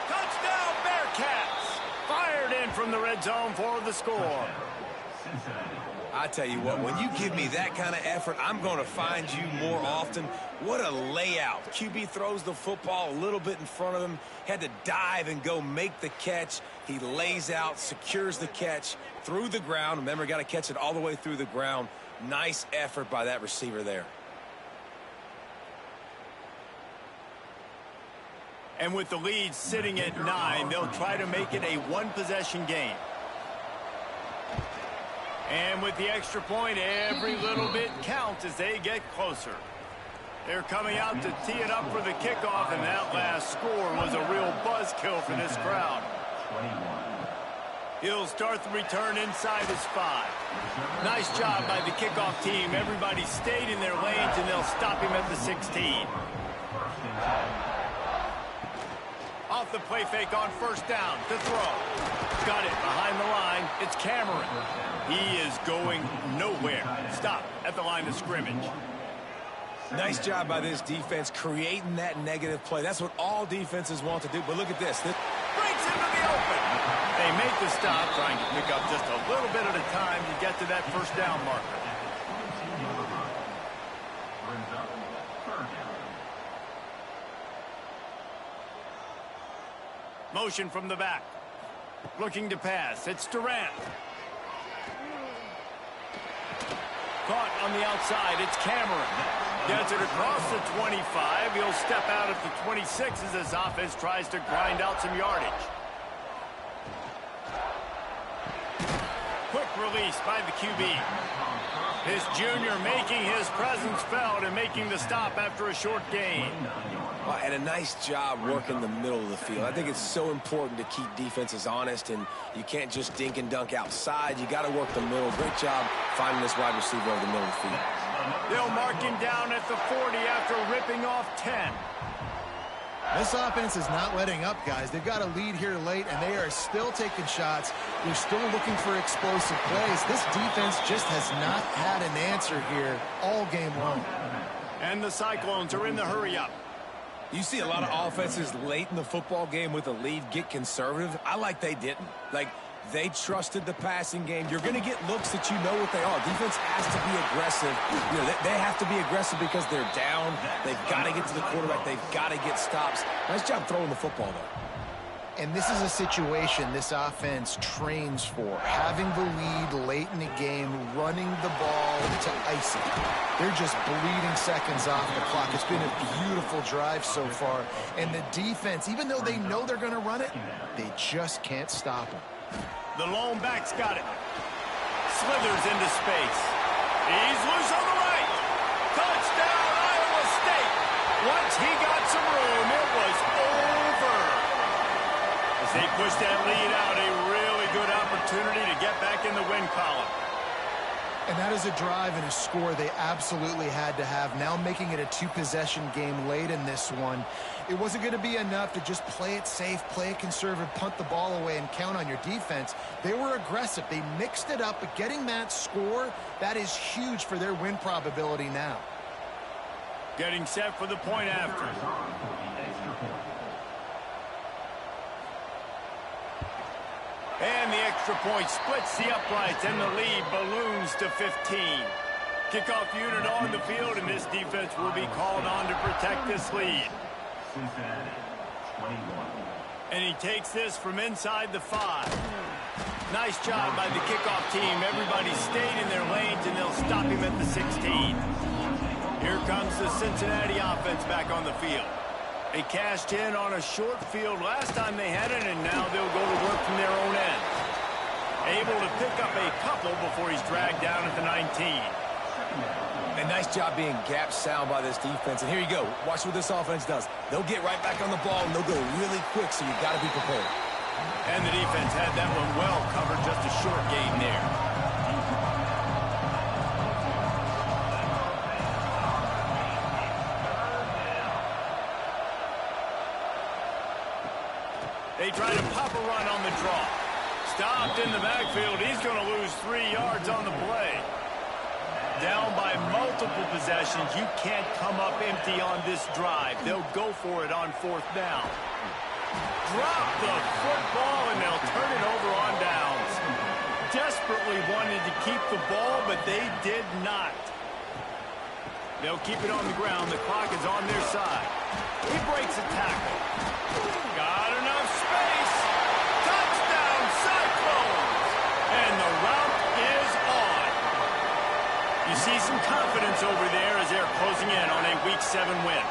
Touchdown, Bearcats! Fired in from the red zone for the score. I tell you what, when you give me that kind of effort, I'm going to find you more often. What a layout. QB throws the football a little bit in front of him, had to dive and go make the catch. He lays out, secures the catch through the ground. Remember, got to catch it all the way through the ground. Nice effort by that receiver there. And with the lead sitting at 9, they'll try to make it a one-possession game. And with the extra point, every little bit counts as they get closer. They're coming out to tee it up for the kickoff, and that last score was a real buzzkill for this crowd. He'll start the return inside his 5. Nice job by the kickoff team. Everybody stayed in their lanes, and they'll stop him at the 16. Off the play fake on 1st down to throw. Got it behind the line. It's Cameron. He is going nowhere. Stop at the line of scrimmage. Nice job by this defense creating that negative play. That's what all defenses want to do. But look at this. Breaks into the open. They make the stop, trying to pick up just a little bit at a time to get to that 1st down marker. Brings up 3rd down. Motion from the back. Looking to pass. It's Durant. Caught on the outside. It's Cameron. Gets it across the 25. He'll step out at the 26 as his offense tries to grind out some yardage. Quick release by the QB. This junior making his presence felt and making the stop after a short gain. Well, and a nice job working the middle of the field. I think it's so important to keep defenses honest, and you can't just dink and dunk outside. You got to work the middle. Great job finding this wide receiver over the middle of the field. They'll mark him down at the 40 after ripping off 10. This offense is not letting up, guys. They've got a lead here late, and they are still taking shots. They're still looking for explosive plays. This defense just has not had an answer here all game long. And the Cyclones are in the hurry-up. You see a lot of offenses late in the football game with a lead get conservative. I like they didn't. Like, they trusted the passing game. You're going to get looks that you know what they are. Defense has to be aggressive. You know, they have to be aggressive because they're down. They've got to get to the quarterback. They've got to get stops. Nice job throwing the football, though. And this is a situation this offense trains for. Having the lead late in the game, running the ball to ice it. They're just bleeding seconds off the clock. It's been a beautiful drive so far. And the defense, even though they know they're going to run it, they just can't stop them. The lone back's got it. Slithers into space. He's loose on the right. Touchdown, Iowa State. Once he got some room, it was over. As they push that lead out, a really good opportunity to get back in the win column. And that is a drive and a score they absolutely had to have. Now making it a two-possession game late in this one. It wasn't going to be enough to just play it safe, play it conservative, punt the ball away, and count on your defense. They were aggressive. They mixed it up, but getting that score, that is huge for their win probability now. Getting set for the point after. And the extra point splits the uprights, and the lead balloons to 15. Kickoff unit on the field, and this defense will be called on to protect this lead. Cincinnati, 21. And he takes this from inside the 5. Nice job by the kickoff team. Everybody stayed in their lanes, and they'll stop him at the 16. Here comes the Cincinnati offense back on the field. They cashed in on a short field last time they had it, and now they'll go to work from their own end. Able to pick up a couple before he's dragged down at the 19. And nice job being gap sound by this defense. And here you go. Watch what this offense does. They'll get right back on the ball, and they'll go really quick, so you've got to be prepared. And the defense had that one well covered, just a short game there. They try to pop a run on the draw. Stopped in the backfield. He's going to lose 3 yards on the play. Down by multiple possessions. You can't come up empty on this drive. They'll go for it on 4th down. Drop the football, and they'll turn it over on downs. Desperately wanted to keep the ball, but they did not. They'll keep it on the ground. The clock is on their side. He breaks a tackle. Got enough space. Touchdown, Cyclones! And the route is on. You see some confidence over there as they're closing in on a Week 7 win.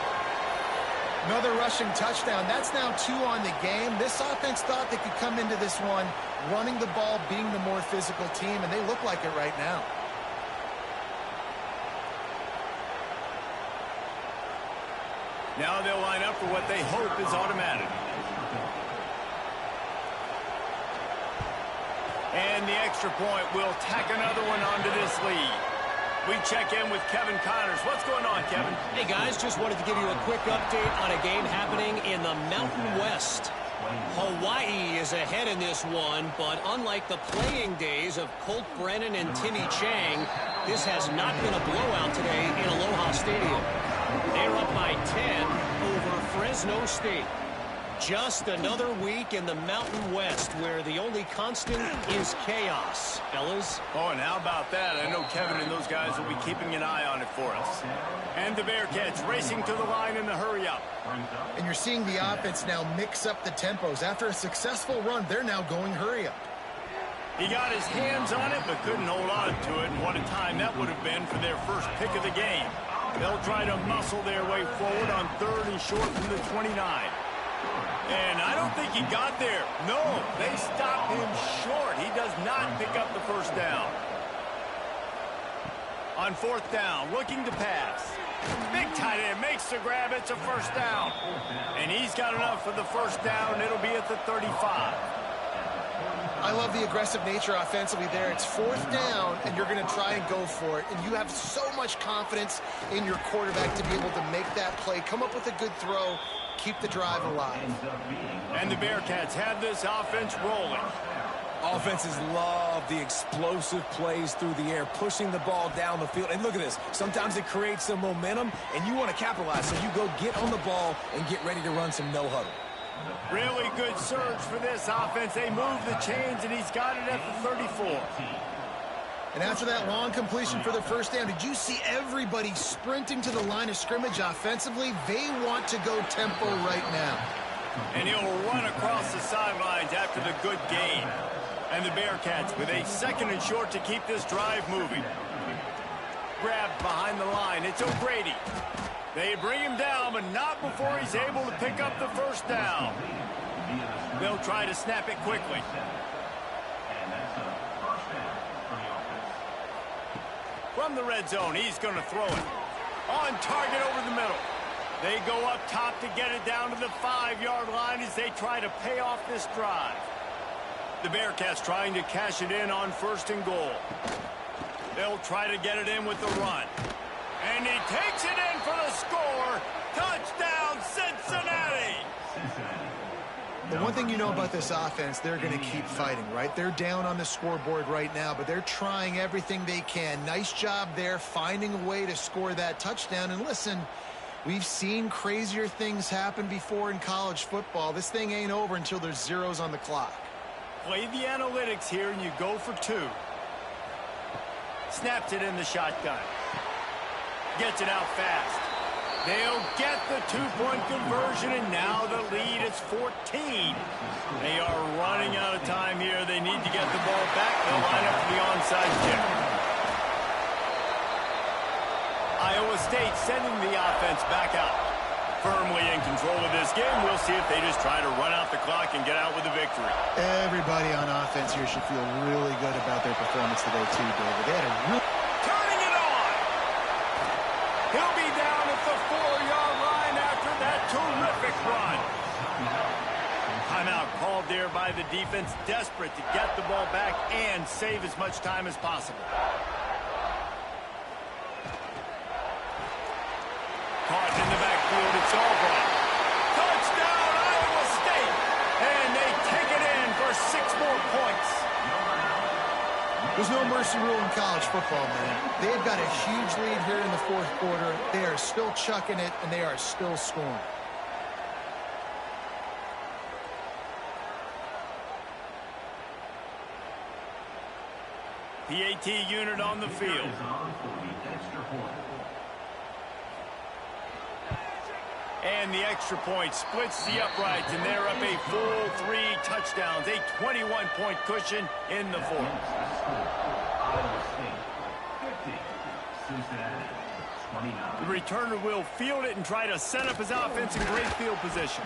Another rushing touchdown. That's now 2 on the game. This offense thought they could come into this one running the ball, being the more physical team, and they look like it right now. Now they'll line up for what they hope is automatic. And the extra point will tack another one onto this lead. We check in with Kevin Connors. What's going on, Kevin? Hey, guys, just wanted to give you a quick update on a game happening in the Mountain West. Hawaii is ahead in this one, but unlike the playing days of Colt Brennan and Timmy Chang, this has not been a blowout today in Aloha Stadium. They're up by 10 over Fresno State. Just another week in the Mountain West where the only constant is chaos, fellas. Oh, and how about that? I know Kevin and those guys will be keeping an eye on it for us. And the Bearcats racing to the line in the hurry-up. And you're seeing the offense now mix up the tempos. After a successful run, they're now going hurry-up. He got his hands on it, but couldn't hold on to it. And what a time that would have been for their first pick of the game. They'll try to muscle their way forward on 3rd and short from the 29. And I don't think he got there. No, they stopped him short. He does not pick up the first down. On 4th down, looking to pass. Big tight end makes the grab. It's a first down. And he's got enough for the first down. It'll be at the 35. I love the aggressive nature offensively there. It's 4th down, and you're going to try and go for it. And you have so much confidence in your quarterback to be able to make that play, come up with a good throw, keep the drive alive. And the Bearcats have this offense rolling. Offenses love the explosive plays through the air, pushing the ball down the field. And look at this. Sometimes it creates some momentum, and you want to capitalize. So you go get on the ball and get ready to run some no-huddle. Really good surge for this offense. They move the chains, and he's got it at the 34. And after that long completion for the first down, did you see everybody sprinting to the line of scrimmage offensively? They want to go tempo right now. And he'll run across the sidelines after the good gain. And the Bearcats with a 2nd and short to keep this drive moving. Grabbed behind the line. It's O'Grady. They bring him down, but not before he's able to pick up the first down. They'll try to snap it quickly. From the red zone, he's going to throw it. On target over the middle. They go up top to get it down to the 5-yard line as they try to pay off this drive. The Bearcats trying to cash it in on 1st and goal. They'll try to get it in with the run. And he takes it in for the score. Touchdown, Cincinnati! The one thing you know about this offense, they're going to keep fighting, right? They're down on the scoreboard right now, but they're trying everything they can. Nice job there, finding a way to score that touchdown. And listen, we've seen crazier things happen before in college football. This thing ain't over until there's zeros on the clock. Play the analytics here, and you go for 2. Snaps it in the shotgun. Gets it out fast. They'll get the 2-point conversion, and now the lead is 14. They are running out of time here. They need to get the ball back. They'll line up for the onside kick. Iowa State sending the offense back out. Firmly in control of this game. We'll see if they just try to run out the clock and get out with a victory. Everybody on offense here should feel really good about their performance today, too, David. They had a real... Turning it on! He'll be down at the 4-yard line after that terrific run. Timeout called there by the defense, desperate to get the ball back and save as much time as possible. Caught in the backfield, it's Albright. Touchdown, Iowa State! And they take it in for 6 more points. There's no mercy rule in college football, man. They've got a huge lead here in the fourth quarter. They are still chucking it, and they are still scoring. PAT unit on the field. And the extra point splits the uprights, and they're up a full 3 touchdowns, a 21-point cushion in the fourth. The returner will field it and try to set up his offense in great field position.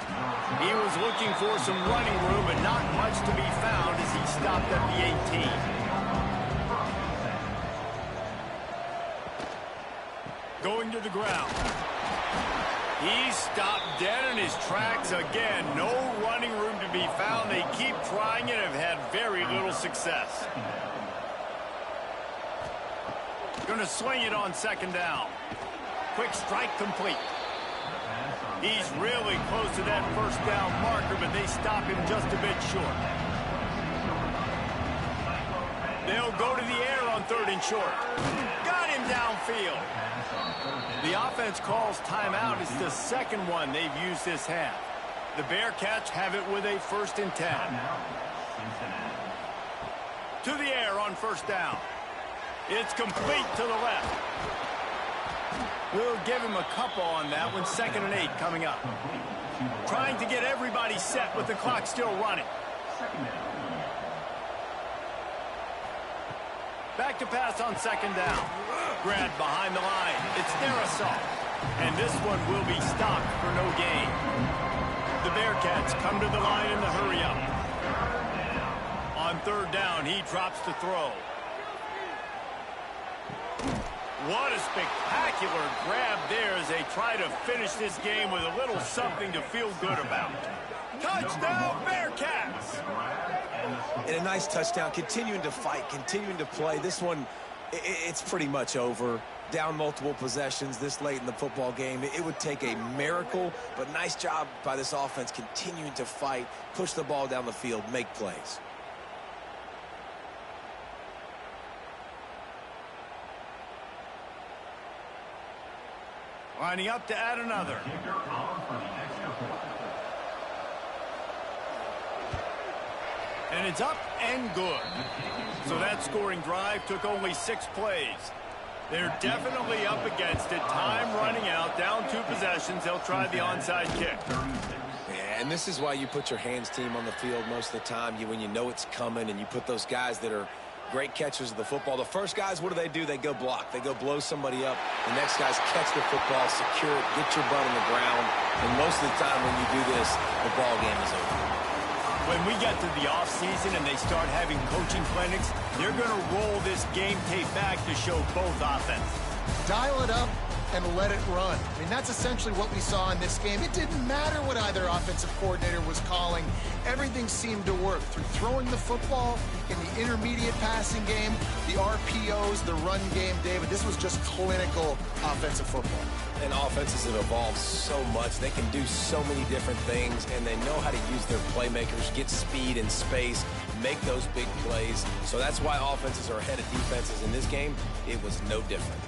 He was looking for some running room, but not much to be found as he stopped at the 18. Going to the ground. He stopped dead in his tracks again. No running room to be found. They keep trying and have had very little success. Going to swing it on 2nd down. Quick strike complete. He's really close to that 1st down marker, but they stop him just a bit short. They'll go to the air on 3rd and short. Got him downfield. The offense calls timeout. It's the 2nd one they've used this half. The Bearcats have it with a 1st and 10. To the air on 1st down. It's complete to the left. We'll give him a couple on that one. 2nd and 8 coming up. Trying to get everybody set with the clock still running. Back to pass on 2nd down. Grabbed behind the line. It's Darrisaw. And this one will be stopped for no gain. The Bearcats come to the line in the hurry up. On 3rd down, he drops the throw. What a spectacular grab there as they try to finish this game with a little something to feel good about. Touchdown, Bearcats! And a nice touchdown, continuing to fight, continuing to play. This one, it's pretty much over. Down multiple possessions this late in the football game. It would take a miracle, but nice job by this offense continuing to fight, push the ball down the field, make plays. Lining up to add another. And it's up and good. So that scoring drive took only 6 plays. They're definitely up against it. Time running out, down 2 possessions. They'll try the onside kick. Yeah, and this is why you put your hands team on the field most of the time. When you know it's coming and you put those guys that are great catchers of the football. The first guys, what do? They go block. They go blow somebody up. The next guys catch the football, secure it, get your butt on the ground. And most of the time when you do this, the ball game is over. When we get to the offseason and they start having coaching clinics, they're going to roll this game tape back to show both offenses. Dial it up and let it run. I mean, that's essentially what we saw in this game. It didn't matter what either offensive coordinator was calling. Everything seemed to work through throwing the football in the intermediate passing game, the RPOs, the run game, David. This was just clinical offensive football. And offenses have evolved so much. They can do so many different things, and they know how to use their playmakers, get speed and space, make those big plays. So that's why offenses are ahead of defenses. In this game, it was no different.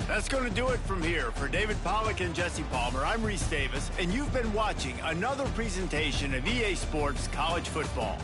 That's going to do it from here. For David Pollack and Jesse Palmer, I'm Reese Davis, and you've been watching another presentation of EA Sports College Football.